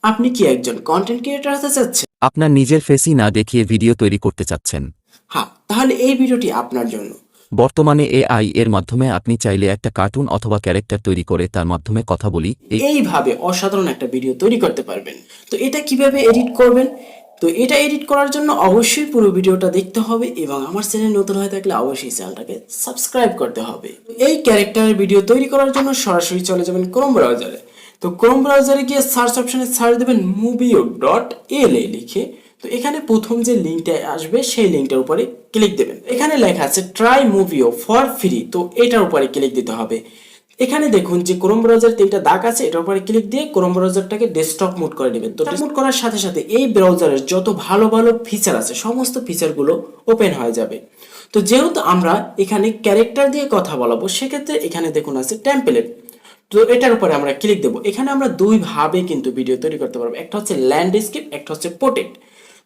আপনি কি একজন কন্টেন্ট ক্রিয়েটর হতে চাচ্ছেন? আপনার নিজের ফেসই না দেখিয়ে ভিডিও তৈরি করতে চাচ্ছেন। হ্যাঁ, তাহলে এই ভিডিওটি আপনার জন্য। বর্তমানে এআই এর মাধ্যমে আপনি চাইলে একটা কার্টুন অথবা ক্যারেক্টার তৈরি করে তার মাধ্যমে কথা বলি এইভাবে অসাধারণ একটা ভিডিও তৈরি করতে পারবেন। তো এটা কিভাবে এডিট করবেন? তো এটা এডিট করার জন্য অবশ্যই পুরো ভিডিওটা দেখতে হবে এবং আমার চ্যানেল নতুন হয়ে থাকলে অবশ্যই চ্যানেলটাকে সাবস্ক্রাইব করতে হবে। এই ক্যারেক্টারের ভিডিও তৈরি করার জন্য সরাসরি চলে যাবেন ক্রোম ব্রাউজারে। তো ক্রোম ব্রাউজারে গিয়ে সার্চ অপশনে সার্চ দেবেন movio.la লিখে। তো এখানে প্রথম যে লিঙ্কটা আসবে সেই লিঙ্কটার উপরে ক্লিক দেবেন। এখানে লেখা আছে ট্রাই মুভিও ফর ফ্রি, তো এটার উপরে ক্লিক দিতে হবে। এখানে দেখুন যে ক্রোম ব্রাউজার তিনটা দাগ আছে, এটার উপরে ক্লিক দিয়ে ক্রোম ব্রাউজারটাকে ডেস্কটপ মোড করে নেবেন। তো মোড করার সাথে সাথে এই ব্রাউজারের যত ভালো ভালো ফিচার আছে সমস্ত ফিচারগুলো ওপেন হয়ে যাবে। তো যেহেতু আমরা এখানে ক্যারেক্টার দিয়ে কথা বলাবো, সেক্ষেত্রে এখানে দেখুন আছে টেমপ্লেট। তো এটার উপরে আমরা ক্লিক দেবো। এখানে আমরা দুই ভাবে কিন্তু ভিডিও তৈরি করতে পারবো, একটা হচ্ছে ল্যান্ডস্কেপ, একটা হচ্ছে পোর্ট্রেট।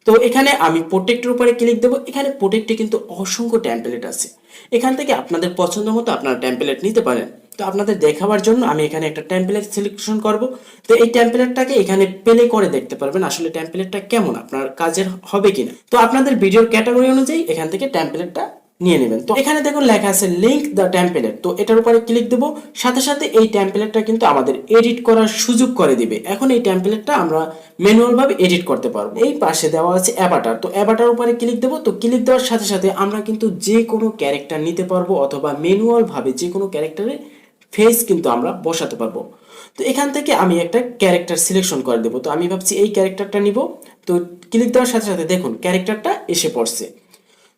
তো এখানে আমি প্রোটেক্টের উপরে ক্লিক দেবো। এখানে প্রোটেক্টে কিন্তু অসংখ্য টেমপ্লেট আছে, এখান থেকে আপনাদের পছন্দ মতো আপনারা টেমপ্লেট নিতে পারেন। তো আপনাদের দেখাবার জন্য আমি এখানে একটা টেমপ্লেট সিলেকশন করব। তো এই টেমপ্লেটটাকে এখানে প্লে করে দেখতে পারবেন আসলে টেমপ্লেটটা কেমন, আপনার কাজের হবে কিনা। তো আপনাদের ভিডিওর ক্যাটাগরি অনুযায়ী এখান থেকে টেমপ্লেটটা নিয়ে নেবেন। তো এখানে দেখুন লেখা আছে লিংক দ্য টেমপ্লেট, তো এটার উপরে ক্লিক দেবো। সাথে সাথে এই টেমপ্লেটটা কিন্তু আমাদের এডিট করার সুযোগ করে দিবে। এখন এই টেমপ্লেটটা আমরা ম্যানুয়াল ভাবে এডিট করতে পারবো। এই পাশে দেওয়া আছে অ্যাভাটার, তো অ্যাভাটার উপরে ক্লিক দেবো। তো ক্লিক দেওয়ার সাথে সাথে আমরা কিন্তু যে কোনো ক্যারেক্টার নিতে পারবো অথবা ম্যানুয়াল ভাবে যে কোনো ক্যারেক্টারে ফেস কিন্তু আমরা বসাতে পারবো। তো এখান থেকে আমি একটা ক্যারেক্টার সিলেকশন করে দেবো। তো আমি ভাবছি এই ক্যারেক্টারটা নিব। তো ক্লিক দেওয়ার সাথে সাথে দেখুন ক্যারেক্টারটা এসে পড়ছে।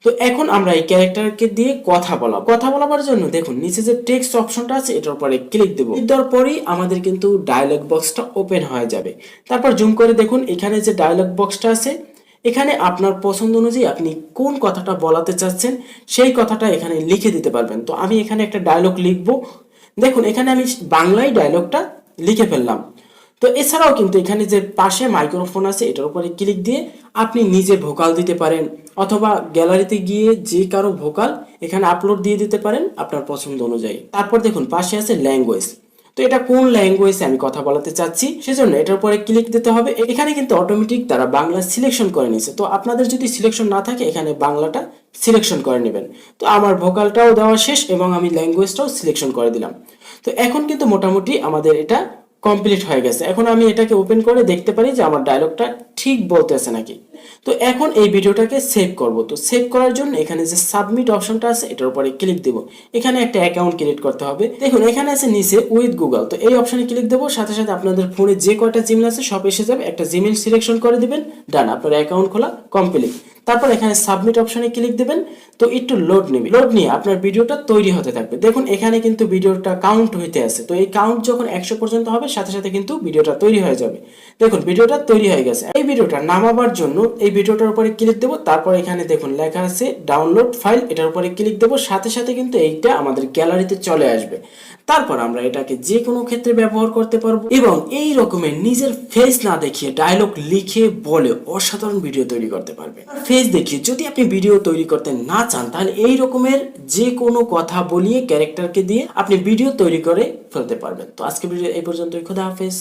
তো এখন আমরা এই ক্যারেক্টারকে দিয়ে কথা বলাবার জন্য দেখুন নিচে যে টেক্সট অপশনটা আছে এটার উপরে ক্লিক দেবো। ক্লিক দেওয়ার পরেই আমাদের কিন্তু ডায়লগ বক্সটা ওপেন হয়ে যাবে। তারপর জুম করে দেখুন এখানে যে ডায়লগ বক্সটা আছে, এখানে আপনার পছন্দ অনুযায়ী আপনি কোন কথাটা বলাতে চাচ্ছেন সেই কথাটা এখানে লিখে দিতে পারবেন। তো আমি এখানে একটা ডায়লগ লিখবো। দেখুন এখানে আমি বাংলায় ডায়লগটা লিখে ফেললাম। তো এছাড়াও কিন্তু এখানে যে পাশে মাইক্রোফোন আছে এটার উপরে ক্লিক দিয়ে আপনি নিজে ভোকাল দিতে পারেন অথবা গ্যালারিতে গিয়ে যে কারো ভোকাল এখানে আপলোড দিয়ে দিতে পারেন আপনার পছন্দ অনুযায়ী। তারপর দেখুন পাশে আছে ল্যাঙ্গুয়েজ, তো এটা কোন ল্যাঙ্গুয়েজে আমি কথা বলাতে চাচ্ছি সেজন্য এটার উপরে ক্লিক দিতে হবে। এখানে কিন্তু অটোমেটিক তারা বাংলা সিলেকশন করে নিছে। তো আপনাদের যদি সিলেকশন না থাকে এখানে বাংলাটা সিলেকশন করে নেবেন। তো আমার ভোকালটাও দেওয়া শেষ এবং আমি ল্যাঙ্গুয়েজটাও সিলেকশন করে দিলাম। তো এখন কিন্তু মোটামুটি আমাদের এটা কমপ্লিট হয়ে গেছে। এখন আমি এটাকে ওপেন করে দেখতে পারি যে আমার ডায়লগটা ঠিক বলতেছে নাকি। তো এখন এই ভিডিওটাকে সেভ করব। তো সেভ করার জন্য এখানে যে সাবমিট অপশনটা আছে এটার উপরে ক্লিক দেব। এখানে একটা অ্যাকাউন্ট ক্রিয়েট করতে হবে। দেখুন এখানে আছে নিচে উইথ গুগল, তো এই অপশনে ক্লিক দেবো। সাথে সাথে আপনাদের ফোনে যে কয়টা জিমেল আছে সব এসে যাবে, একটা জিমেল সিলেকশন করে দিবেন। ডান, আপনার অ্যাকাউন্ট খোলা কমপ্লিট। তারপর এখানে সাবমিট অপশনে ক্লিক দেবেন। তো একটু লোড নেবে, লোড নিয়ে আপনার ভিডিওটা তৈরি হতে থাকবে। দেখুন এখানে কিন্তু ভিডিওটা কাউন্ট হইতে আছে। তো এই কাউন্ট যখন 100 পর্যন্ত হবে সাথে সাথে কিন্তু ভিডিওটা তৈরি হয়ে যাবে। দেখুন ভিডিওটা তৈরি হয়ে গেছে। এই ভিডিওটা নামাবার জন্য এই ভিডিওটার উপরে ক্লিক দেবো। তারপর এখানে দেখুন লেখা আছে ডাউনলোড ফাইল, এটার উপরে ক্লিক দেবো। সাথে সাথে কিন্তু এইটা আমাদের গ্যালারিতে চলে আসবে। তারপর আমরা এটাকে যে কোনো ক্ষেত্রে ব্যবহার করতে পারবো এবং এই রকমের নিজের ফেস না দেখিয়ে ডায়লগ লিখে বলে অসাধারণ ভিডিও তৈরি করতে পারবে। ফেস দেখিয়ে যদি আপনি ভিডিও তৈরি করতে না চান তাহলে এই রকমের যে কোনো কথা বলিয়ে ক্যারেক্টারকে দিয়ে আপনি ভিডিও তৈরি করে ফেলতে পারবেন। তো আজকে ভিডিও এই পর্যন্তই। খোদা হাফেজ।